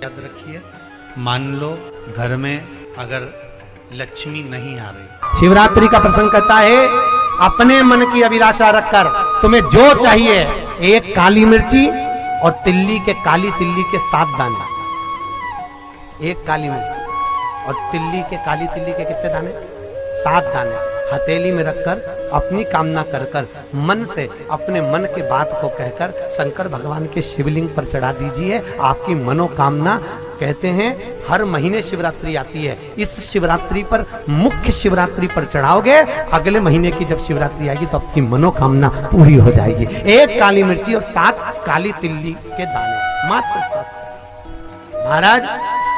याद रखिए, मान लो घर में अगर लक्ष्मी नहीं आ रही, शिवरात्रि का प्रसंग कहता है अपने मन की अभिलाषा रखकर तुम्हें जो चाहिए, एक काली मिर्ची और काली तिल्ली के 7 दाने, एक काली मिर्ची और काली तिल्ली के कितने दाने? 7 दाने हथेली में रखकर अपनी कामना कर कर मन से अपने मन की बात को कहकर शंकर भगवान के शिवलिंग पर चढ़ा दीजिए। आपकी मनोकामना, कहते हैं हर महीने शिवरात्रि आती है, इस शिवरात्रि पर, मुख्य शिवरात्रि पर चढ़ाओगे, अगले महीने की जब शिवरात्रि आएगी तो आपकी मनोकामना पूरी हो जाएगी। एक काली मिर्ची और 7 काली तिल्ली के दाने, मात्र 7। महाराज,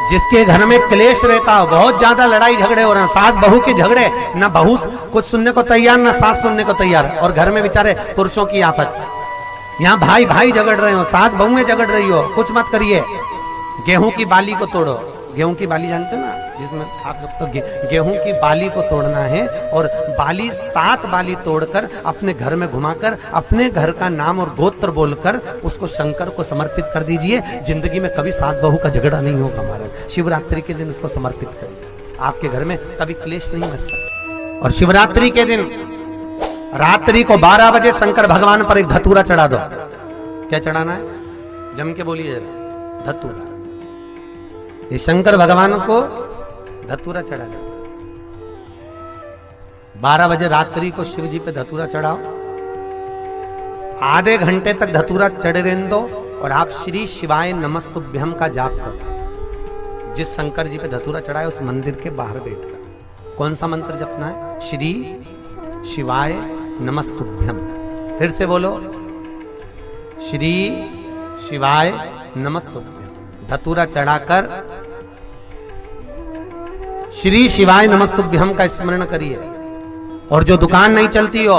जिसके घर में क्लेश रहता हो, बहुत ज्यादा लड़ाई झगड़े हो रहे हैं, सास बहू के झगड़े, ना बहू कुछ सुनने को तैयार ना सास सुनने को तैयार, और घर में बेचारे पुरुषों की आफत, यहाँ भाई भाई झगड़ रहे हो, सास बहू में झगड़ रही हो, कुछ मत करिए। गेहूं की बाली को तोड़ो, गेहूं की बाली जानते ना, जिसमें आप लोग तो गेहूं की बाली को तोड़ना है, और बाली 7 बाली तोड़कर अपने घर में घुमाकर अपने घर का नाम और गोत्र बोलकर उसको शंकर को समर्पित कर दीजिए। जिंदगी में कभी सास बहू का झगड़ा नहीं होगा महाराज। शिवरात्रि के दिन उसको समर्पित करिए, आपके घर में कभी क्लेश नहीं बच सकता। और शिवरात्रि के दिन रात्रि को 12 बजे शंकर भगवान पर एक धतूरा चढ़ा दो। क्या चढ़ाना है? जम के बोलिए जरा, धतूरा। ये शंकर भगवान को धतूरा चढ़ा दो। 12 बजे रात्रि को शिव जी पे धतूरा चढ़ाओ, आधे घंटे तक धतूरा चढ़े रहने दो, और आप श्री शिवाय नमस्तुभ्यम का जाप करो। जिस शंकर जी पे धतूरा चढ़ाए उस मंदिर के बाहर बैठकर कौन सा मंत्र जपना है? श्री शिवाय नमस्तुभ्यम। फिर से बोलो, श्री शिवाय नमस्तुभ्यम। धतूरा चढ़ाकर श्री शिवाय नमस्तुभ्यम का स्मरण करिए। और जो दुकान नहीं चलती हो,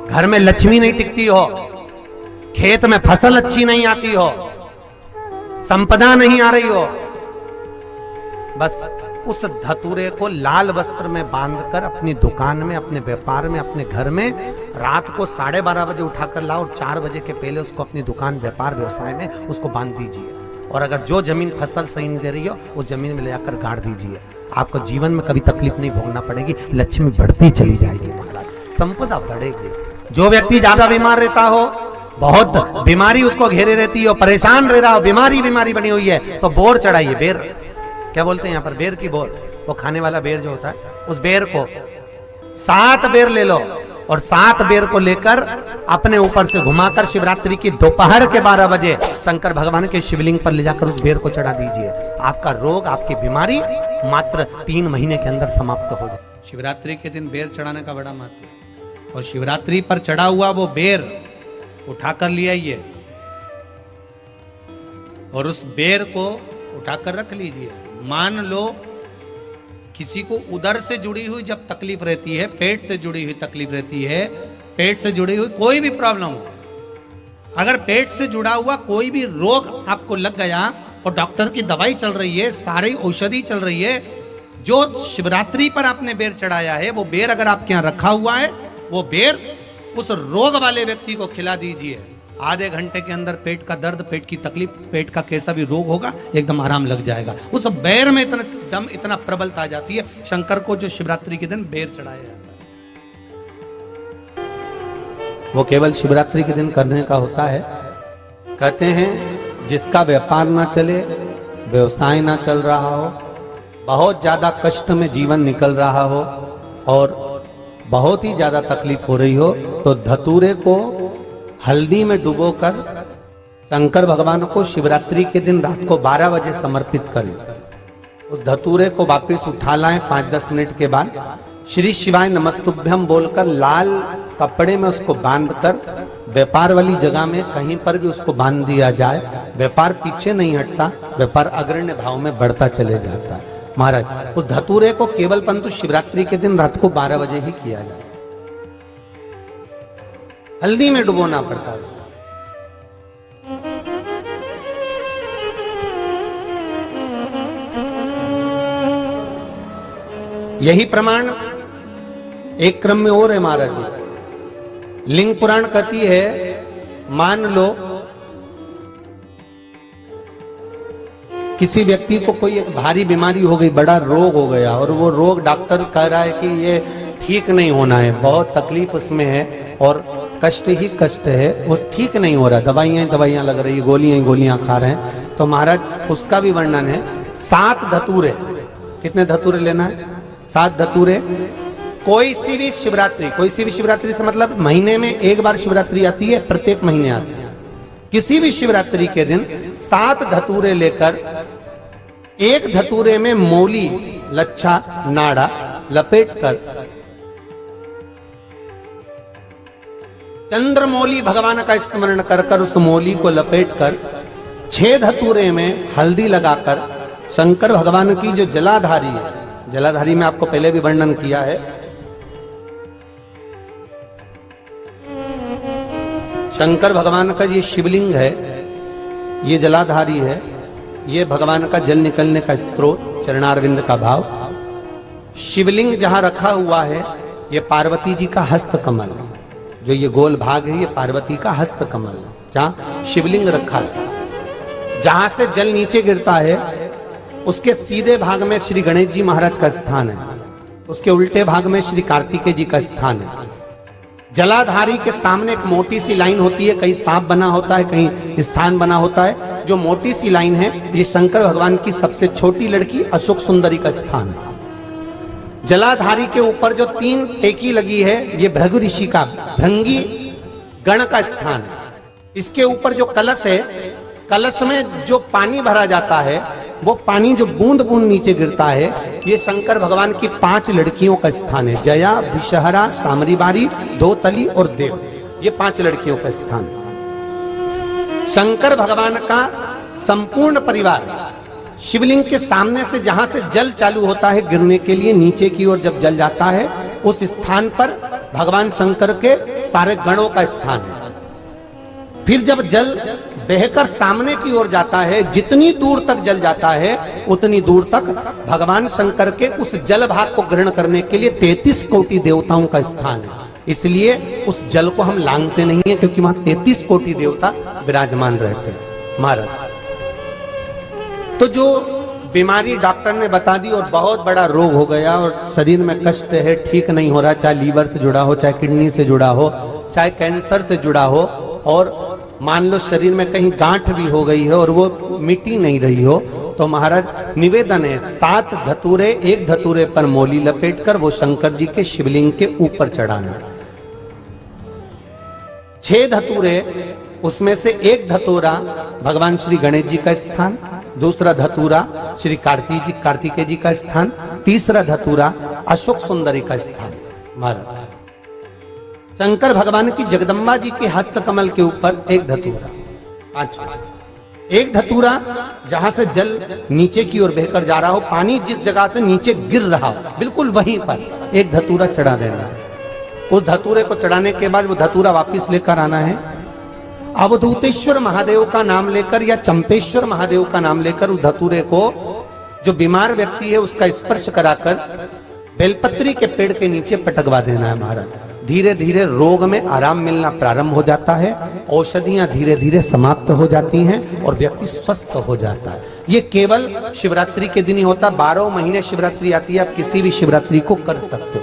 घर में लक्ष्मी नहीं टिकती हो, खेत में फसल अच्छी नहीं आती हो, संपदा नहीं आ रही हो, बस उस धतूरे को लाल वस्त्र में बांधकर अपनी दुकान में, अपने व्यापार में, अपने घर में रात को 12:30 बजे उठाकर लाओ, और 4 बजे के पहले उसको अपनी दुकान, व्यापार, व्यवसाय में उसको बांध दीजिए। और अगर जो जमीन फसल सही नहीं दे रही हो, वो जमीन में ले जाकर गाड़ दीजिए। आपको जीवन में कभी तकलीफ नहीं भोगना पड़ेगी, लक्ष्मी बढ़ती चली जाएगी महाराज, संपदा बढ़ेगी। जो व्यक्ति ज्यादा बीमार रहता हो, बहुत बीमारी उसको घेरे रहती हो, परेशान रह रहा हो, बीमारी बनी हुई है, तो बोर चढ़ाइए। बेर, क्या बोलते हैं यहाँ पर? बेर की बोर, वो खाने वाला बेर जो होता है, उस बेर को 7 बेर ले लो, और 7 बेर को लेकर अपने ऊपर से घुमाकर शिवरात्रि की दोपहर के 12 बजे शंकर भगवान के शिवलिंग पर ले जाकर उस बेर को चढ़ा दीजिए। आपका रोग, आपकी बीमारी मात्र 3 महीने के अंदर समाप्त हो जाए। शिवरात्रि के दिन बेर चढ़ाने का बड़ा महत्व है, और शिवरात्रि पर चढ़ा हुआ वो बेर उठाकर ले आइए, और उस बेर को उठाकर रख लीजिए। मान लो किसी को उदर से जुड़ी हुई जब तकलीफ रहती है, पेट से जुड़ी हुई तकलीफ रहती है, पेट से जुड़ी हुई कोई भी प्रॉब्लम हो, अगर पेट से जुड़ा हुआ कोई भी रोग आपको लग गया और डॉक्टर की दवाई चल रही है, सारी औषधि चल रही है, जो शिवरात्रि पर आपने बेर चढ़ाया है, वो बेर अगर आपके यहाँ रखा हुआ है, वो बेर उस रोग वाले व्यक्ति को खिला दीजिए। आधे घंटे के अंदर पेट का दर्द, पेट की तकलीफ, पेट का कैसा भी रोग होगा, एकदम आराम लग जाएगा। उस बेर में इतना दम, इतना प्रबलता आ जाती है शंकर को, जो शिवरात्रि के दिन बेर चढ़ाया जाता है। वो केवल शिवरात्रि के दिन करने का होता है। कहते हैं जिसका व्यापार ना चले, व्यवसाय ना चल रहा हो, बहुत ज्यादा कष्ट में जीवन निकल रहा हो, और बहुत ही ज्यादा तकलीफ हो रही हो, तो धतूरे को हल्दी में डुबोकर शंकर भगवान को शिवरात्रि के दिन रात को 12 बजे समर्पित करें। उस धतूरे को वापस उठा लाएं 5-10 मिनट के बाद, श्री शिवाय नमस्तुभ्यम बोलकर लाल कपड़े में उसको बांधकर व्यापार वाली जगह में कहीं पर भी उसको बांध दिया जाए। व्यापार पीछे नहीं हटता, व्यापार अग्रण्य भाव में बढ़ता चले जाता है। महाराज, उस धतूरे को केवल परंतु शिवरात्रि के दिन रात को 12 बजे ही किया जाए, हल्दी में डुबोना पड़ता है। यही प्रमाण एक क्रम में और है महाराज जी। लिंग पुराण कहती है, मान लो किसी व्यक्ति को कोई एक भारी बीमारी हो गई, बड़ा रोग हो गया, और वो रोग डॉक्टर कह रहा है कि ये ठीक नहीं होना है, बहुत तकलीफ उसमें है और कष्ट ही कष्ट है, वो ठीक नहीं हो रहा, दवाइयां लग रही, गोलियां खा रहे हैं, तो महाराज उसका भी वर्णन है। 7 धतूरे, कितने धतूरे लेना है? 7 धतूरे। कोई सी भी शिवरात्रि से मतलब महीने में एक बार शिवरात्रि आती है, प्रत्येक महीने आती है। किसी भी शिवरात्रि के दिन 7 धतूरे लेकर, एक धतूरे में मौली, लच्छा, नाड़ा लपेटकर चंद्रमौली भगवान का स्मरण कर उस मौली को लपेटकर 6 धतूरे में हल्दी लगाकर शंकर भगवान की जो जलाधारी है, जलाधारी में आपको पहले भी वर्णन किया है, शंकर भगवान का ये शिवलिंग है, ये जलाधारी है, ये भगवान का जल निकलने का स्रोत, चरणारविंद का भाव। शिवलिंग जहां रखा हुआ है, ये पार्वती जी का हस्त कमल, जो ये गोल भाग है, ये पार्वती का हस्त कमल, जहां शिवलिंग रखा है। जहां से जल नीचे गिरता है, उसके सीधे भाग में श्री गणेश जी महाराज का स्थान है, उसके उल्टे भाग में श्री कार्तिकेय जी का स्थान है। जलाधारी के सामने एक मोटी सी लाइन होती है, कहीं सांप बना होता है, कहीं स्थान बना होता है। जो मोटी सी लाइन है, ये शंकर भगवान की सबसे छोटी लड़की अशोक सुंदरी का स्थान है। जलाधारी के ऊपर जो 3 टेकी लगी है, ये भृगु ऋषि का, भृंगी गण का स्थान है। इसके ऊपर जो कलश है, कलश में जो पानी भरा जाता है, वो पानी जो बूंद बूंद नीचे गिरता है, ये शंकर भगवान की 5 लड़कियों का स्थान है। जया, विषहरा, सामरीबारी, धोतली और देव, ये 5 लड़कियों का स्थान है। शंकर भगवान का संपूर्ण परिवार शिवलिंग के सामने से, जहां से जल चालू होता है गिरने के लिए नीचे की ओर, जब जल जाता है, उस स्थान पर भगवान शंकर के सारे गणों का स्थान है। फिर जब जल बहकर सामने की ओर जाता है, जितनी दूर तक जल जाता है, उतनी दूर तक भगवान शंकर के उस जल भाग को ग्रहण करने के लिए 33 कोटि देवताओं का स्थान है। इसलिए उस जल को हम लांघते नहीं है, क्योंकि वहां 33 कोटि देवता विराजमान रहते हैं महाराज। तो जो बीमारी डॉक्टर ने बता दी और बहुत बड़ा रोग हो गया और शरीर में कष्ट है, ठीक नहीं हो रहा, चाहे लीवर से जुड़ा हो, चाहे किडनी से जुड़ा हो, चाहे कैंसर से जुड़ा हो, और मान लो शरीर में कहीं गांठ भी हो गई है और वो मिटी नहीं रही हो, तो महाराज निवेदन है 7 धतूरे, एक धतूरे पर मौली लपेटकर वो शंकर जी के शिवलिंग के ऊपर चढ़ाना। 6 धतूरे, उसमें से एक धतूरा भगवान श्री गणेश जी का स्थान, दूसरा धतूरा श्री कार्तिकेय जी का स्थान, तीसरा धतूरा अशोक सुंदरी का स्थान। महाराज शंकर भगवान की जगदम्बा जी के हस्त कमल के ऊपर एक धतूरा, एक धतूरा जहां से जल नीचे की ओर बहकर जा रहा हो, पानी जिस जगह से नीचे गिर रहा हो, बिल्कुल वहीं पर एक धतूरा चढ़ा देना है। उस धतूरे को चढ़ाने के बाद वो धतूरा वापस लेकर आना है। अवधूतेश्वर महादेव का नाम लेकर या चंपेश्वर महादेव का नाम लेकर उस धतूरे को, जो बीमार व्यक्ति है उसका स्पर्श कराकर बेलपत्री के पेड़ के नीचे पटकवा देना है महाराज। धीरे धीरे रोग में आराम मिलना प्रारंभ हो जाता है, औषधियां धीरे धीरे समाप्त हो जाती हैं और व्यक्ति स्वस्थ हो जाता है। ये केवल शिवरात्रि के दिन ही होता, 12 महीने शिवरात्रि आती है, आप किसी भी शिवरात्रि को कर सकते हो।